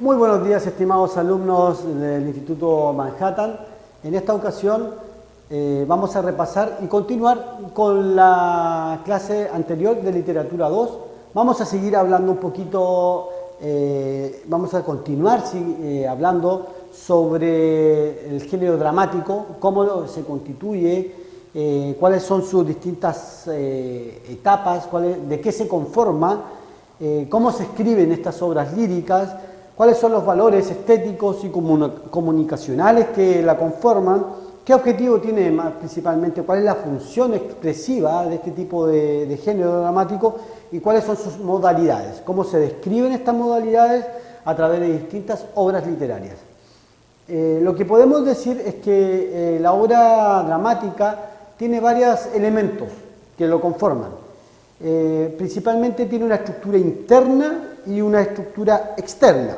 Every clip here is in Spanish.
Muy buenos días, estimados alumnos del Instituto Manhattan. En esta ocasión vamos a repasar y continuar con la clase anterior de Literatura 2. Vamos a seguir hablando un poquito, vamos a continuar hablando sobre el género dramático, cómo se constituye, cuáles son sus distintas etapas, de qué se conforma, cómo se escriben estas obras líricas, cuáles son los valores estéticos y comunicacionales que la conforman, qué objetivo tiene principalmente, cuál es la función expresiva de este tipo de género dramático y cuáles son sus modalidades, cómo se describen estas modalidades a través de distintas obras literarias. Lo que podemos decir es que la obra dramática tiene varios elementos que lo conforman. Principalmente tiene una estructura interna y una estructura externa.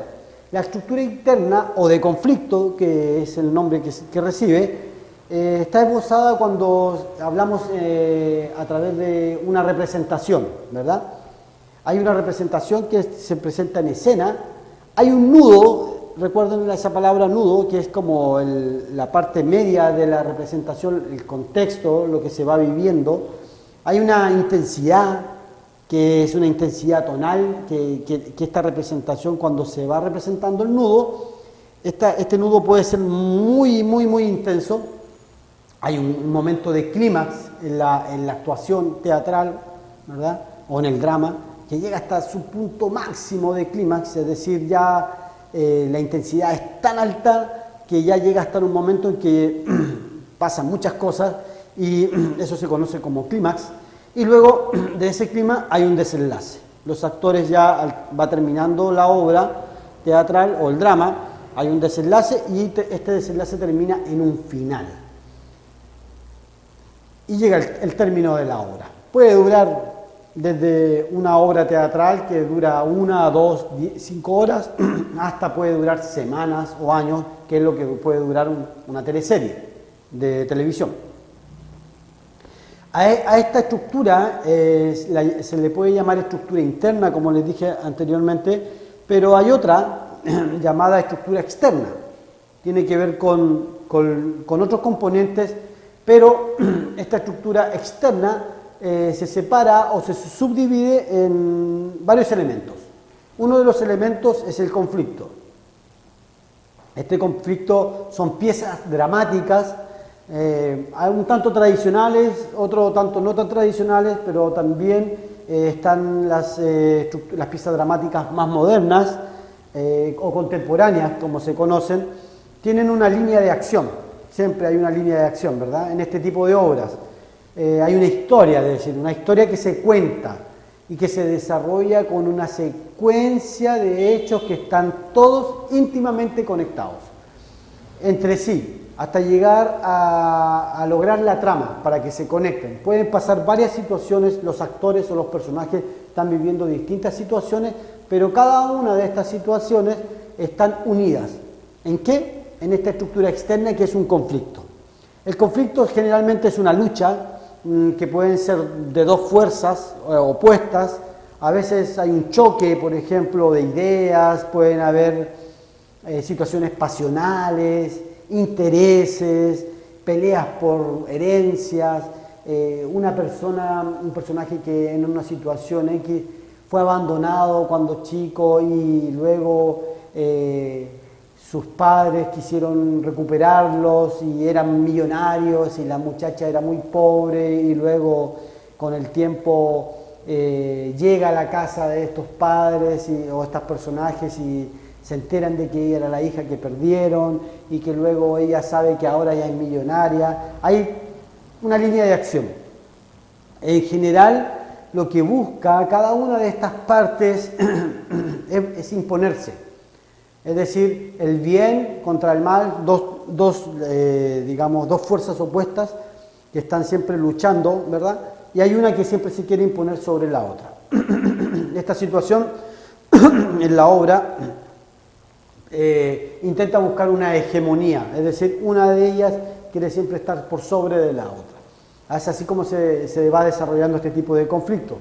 La estructura interna o de conflicto, que es el nombre que recibe, está esbozada cuando hablamos a través de una representación, ¿verdad? Hay una representación que se presenta en escena, hay un nudo, recuerden esa palabra nudo, que es como la parte media de la representación, el contexto, lo que se va viviendo. Hay una intensidad, que es una intensidad tonal, que esta representación, cuando se va representando el nudo, este nudo puede ser muy intenso. Hay un momento de clímax en la actuación teatral, ¿verdad? O en el drama, que llega hasta su punto máximo de clímax, es decir, ya la intensidad es tan alta que ya llega hasta un momento en que pasan muchas cosas y eso se conoce como clímax. Y luego de ese clima hay un desenlace. Los actores ya va terminando la obra teatral o el drama, hay un desenlace y este desenlace termina en un final. Y llega el término de la obra. Puede durar desde una obra teatral que dura 1, 2, 5 horas, hasta puede durar semanas o años, que es lo que puede durar una teleserie de televisión. A esta estructura se le puede llamar estructura interna, como les dije anteriormente, pero hay otra llamada estructura externa. Tiene que ver con otros componentes, pero esta estructura externa se separa o se subdivide en varios elementos. Uno de los elementos es el conflicto. Este conflicto son piezas dramáticas, hay un tanto tradicionales, otro tanto no tan tradicionales, pero también están las piezas dramáticas más modernas o contemporáneas, como se conocen. Tienen una línea de acción, siempre hay una línea de acción, ¿verdad? En este tipo de obras hay una historia, es decir, una historia que se cuenta y que se desarrolla con una secuencia de hechos que están todos íntimamente conectados entre sí, hasta llegar a lograr la trama para que se conecten. Pueden pasar varias situaciones, los actores o los personajes están viviendo distintas situaciones, pero cada una de estas situaciones están unidas. ¿En qué? En esta estructura externa que es un conflicto. El conflicto generalmente es una lucha que pueden ser de dos fuerzas opuestas. A veces hay un choque, por ejemplo, de ideas, pueden haber situaciones pasionales, intereses, peleas por herencias, un personaje que en una situación X fue abandonado cuando chico y luego sus padres quisieron recuperarlos y eran millonarios y la muchacha era muy pobre y luego con el tiempo llega a la casa de estos padres o estos personajes y se enteran de que ella era la hija que perdieron y que luego ella sabe que ahora ya es millonaria. Hay una línea de acción. En general, lo que busca cada una de estas partes es imponerse. Es decir, el bien contra el mal, dos fuerzas opuestas que están siempre luchando, ¿verdad? Y hay una que siempre se quiere imponer sobre la otra. Esta situación en la obra intenta buscar una hegemonía, es decir, una de ellas quiere siempre estar por sobre de la otra. Es así como se va desarrollando este tipo de conflicto.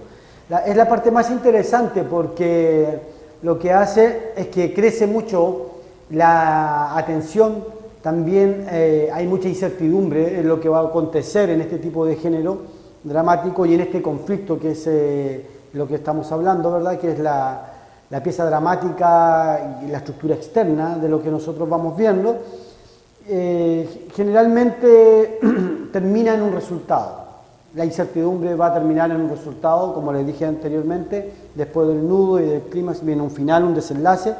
Es la parte más interesante porque lo que hace es que crece mucho la atención, también hay mucha incertidumbre en lo que va a acontecer en este tipo de género dramático y en este conflicto que es lo que estamos hablando, ¿verdad? Que es la pieza dramática y la estructura externa de lo que nosotros vamos viendo. Generalmente termina en un resultado. La incertidumbre va a terminar en un resultado, como les dije anteriormente, después del nudo y del clímax viene un final, un desenlace.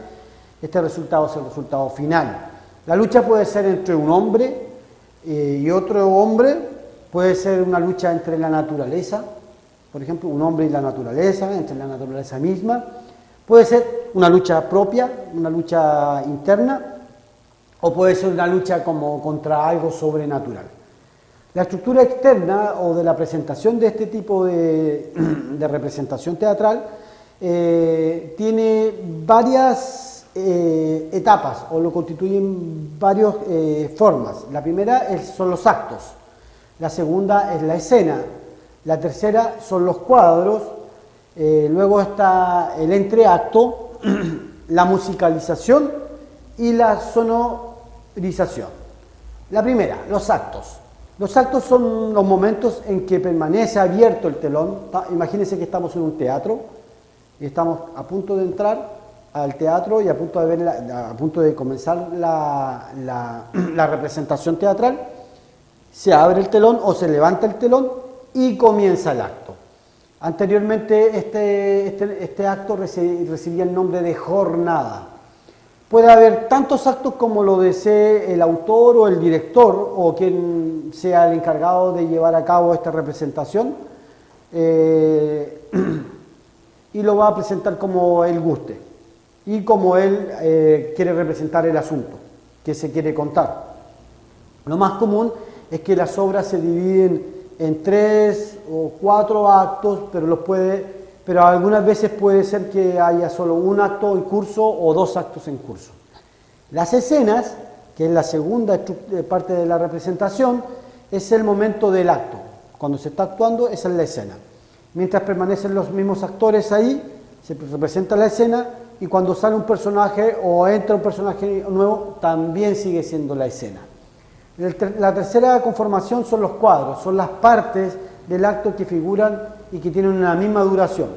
Este resultado es el resultado final. La lucha puede ser entre un hombre y otro hombre, puede ser una lucha entre la naturaleza, por ejemplo, un hombre y la naturaleza, entre la naturaleza misma. Puede ser una lucha propia, una lucha interna, o puede ser una lucha como contra algo sobrenatural. La estructura externa o de la presentación de este tipo de representación teatral tiene varias etapas o lo constituyen varias formas. La primera son los actos, la segunda es la escena, la tercera son los cuadros, luego está el entreacto, la musicalización y la sonorización. La primera, los actos. Los actos son los momentos en que permanece abierto el telón. Imagínense que estamos en un teatro y estamos a punto de entrar al teatro y a punto de comenzar la representación teatral. Se abre el telón o se levanta el telón y comienza el acto. Anteriormente este acto recibía el nombre de jornada. Puede haber tantos actos como lo desee el autor o el director o quien sea el encargado de llevar a cabo esta representación y lo va a presentar como él guste y como él quiere representar el asunto que se quiere contar. Lo más común es que las obras se dividen en 3 o 4 actos, pero algunas veces puede ser que haya solo un acto en curso o 2 actos en curso. Las escenas, que es la segunda parte de la representación, es el momento del acto. Cuando se está actuando, esa es la escena. Mientras permanecen los mismos actores ahí, se representa la escena y cuando sale un personaje o entra un personaje nuevo, también sigue siendo la escena. La tercera conformación son los cuadros, son las partes del acto que figuran y que tienen una misma duración.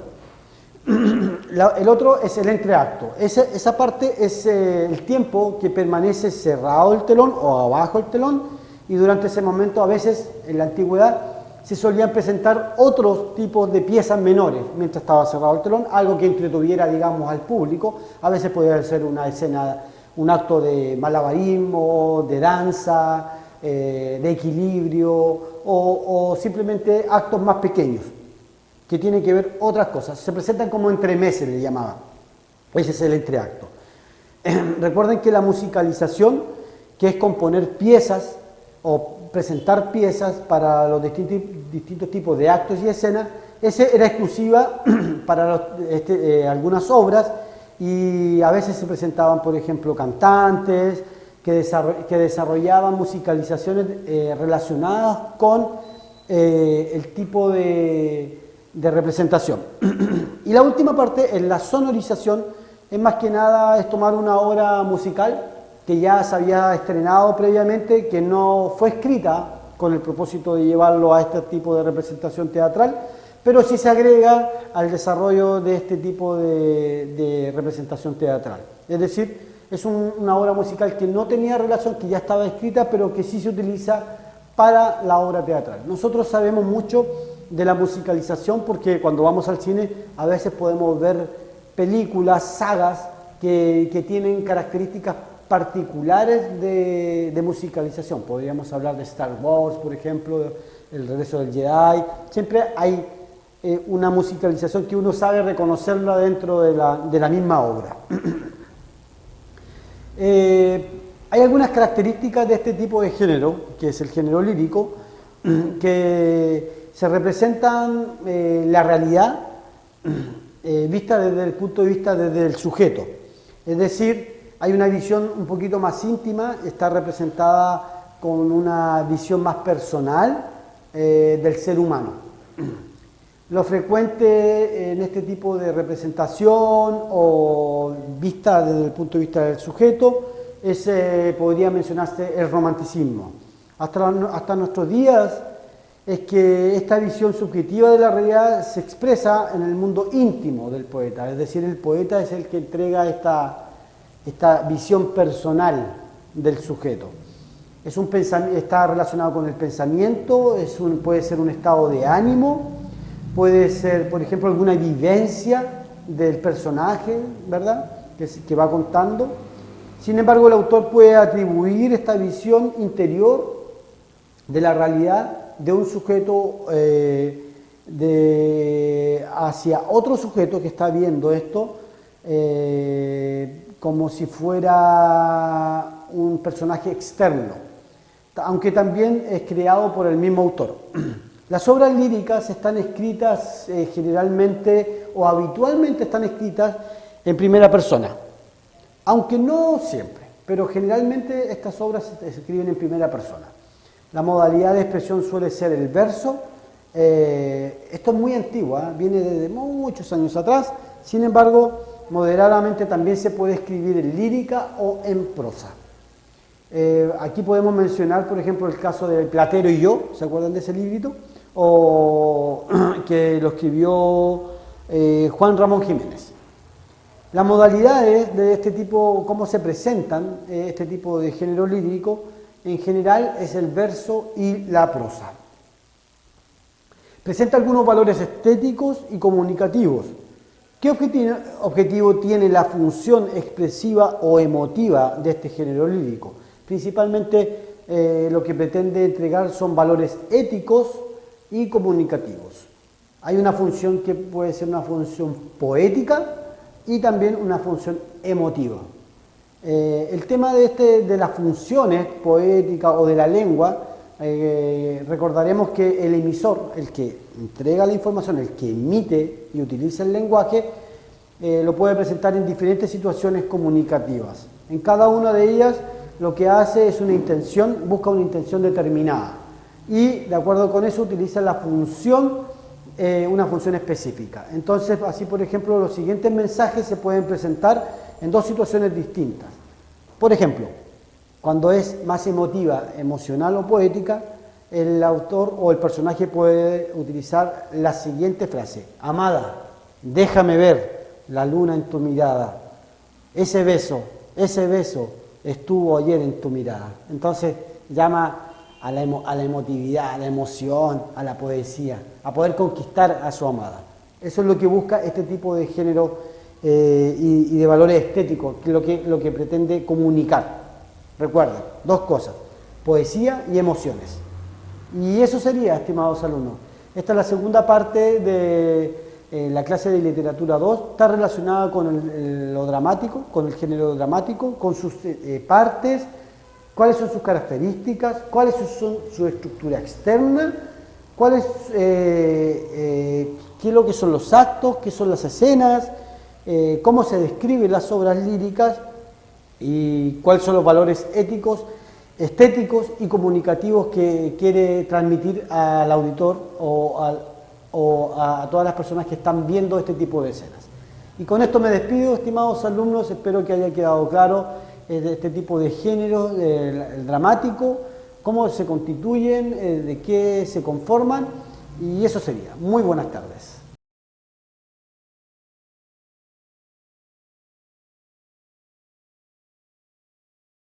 El otro es el entreacto. Esa parte es el tiempo que permanece cerrado el telón o abajo el telón y durante ese momento a veces en la antigüedad se solían presentar otros tipos de piezas menores mientras estaba cerrado el telón, algo que entretuviera, digamos, al público. A veces podía ser una escena, un acto de malabarismo, de danza, de equilibrio o simplemente actos más pequeños que tienen que ver otras cosas. Se presentan como entremeses, le llamaban. Ese es el entreacto. Recuerden que la musicalización, que es componer piezas o presentar piezas para los distintos tipos de actos y escenas, ese era exclusiva para algunas obras y a veces se presentaban, por ejemplo, cantantes que desarrollaban musicalizaciones relacionadas con el tipo de representación. Y la última parte es la sonorización, es más que nada es tomar una obra musical que ya se había estrenado previamente, que no fue escrita con el propósito de llevarlo a este tipo de representación teatral, pero sí se agrega al desarrollo de este tipo de representación teatral. Es decir, es una obra musical que no tenía relación, que ya estaba escrita, pero que sí se utiliza para la obra teatral. Nosotros sabemos mucho de la musicalización porque cuando vamos al cine a veces podemos ver películas, sagas que tienen características particulares de musicalización. Podríamos hablar de Star Wars, por ejemplo, El regreso del Jedi. Siempre hay una musicalización que uno sabe reconocerla dentro de la misma obra. Hay algunas características de este tipo de género, que es el género lírico, que se representan la realidad vista desde el punto de vista del sujeto. Es decir, hay una visión un poquito más íntima, está representada con una visión más personal del ser humano. Lo frecuente en este tipo de representación o vista desde el punto de vista del sujeto es, podría mencionarse el romanticismo. Hasta nuestros días es que esta visión subjetiva de la realidad se expresa en el mundo íntimo del poeta, es decir, el poeta es el que entrega esta visión personal del sujeto. Está relacionado con el pensamiento, puede ser un estado de ánimo, puede ser, por ejemplo, alguna vivencia del personaje, ¿verdad?, que va contando. Sin embargo, el autor puede atribuir esta visión interior de la realidad de un sujeto hacia otro sujeto que está viendo esto, como si fuera un personaje externo, aunque también es creado por el mismo autor. Las obras líricas están escritas generalmente o habitualmente están escritas en primera persona, aunque no siempre, pero generalmente estas obras se escriben en primera persona. La modalidad de expresión suele ser el verso. Esto es muy antiguo, viene desde muchos años atrás. Sin embargo, moderadamente también se puede escribir en lírica o en prosa. Aquí podemos mencionar, por ejemplo, el caso de Platero y yo, ¿se acuerdan de ese librito? O que lo escribió Juan Ramón Jiménez. Las modalidades de este tipo, cómo se presentan este tipo de género lírico, en general es el verso y la prosa. Presenta algunos valores estéticos y comunicativos. ¿Qué objetivo tiene la función expresiva o emotiva de este género lírico? Principalmente lo que pretende entregar son valores éticos y comunicativos. Hay una función que puede ser una función poética y también una función emotiva. El tema de las funciones poéticas o de la lengua, recordaremos que el emisor, el que entrega la información, el que emite y utiliza el lenguaje, lo puede presentar en diferentes situaciones comunicativas. En cada una de ellas lo que hace es busca una intención determinada y de acuerdo con eso utiliza la función, una función específica. Entonces, así por ejemplo, los siguientes mensajes se pueden presentar en dos situaciones distintas. Por ejemplo, cuando es más emotiva, emocional o poética, el autor o el personaje puede utilizar la siguiente frase: amada, déjame ver la luna en tu mirada, ese beso estuvo ayer en tu mirada. Entonces llama a la emotividad, a la emoción, a la poesía, a poder conquistar a su amada. Eso es lo que busca este tipo de género y de valores estéticos, que es lo que pretende comunicar. Recuerden, dos cosas: poesía y emociones. Y eso sería, estimados alumnos. Esta es la segunda parte de la clase de literatura 2. Está relacionada con lo dramático, con el género dramático, con sus partes, cuáles son sus características, cuáles son su estructura externa, qué es lo que son los actos, qué son las escenas, cómo se describen las obras líricas y cuáles son los valores éticos, estéticos y comunicativos que quiere transmitir al auditor o a todas las personas que están viendo este tipo de escenas. Y con esto me despido, estimados alumnos, espero que haya quedado claro de este tipo de género, el dramático, cómo se constituyen, de qué se conforman, y eso sería. Muy buenas tardes.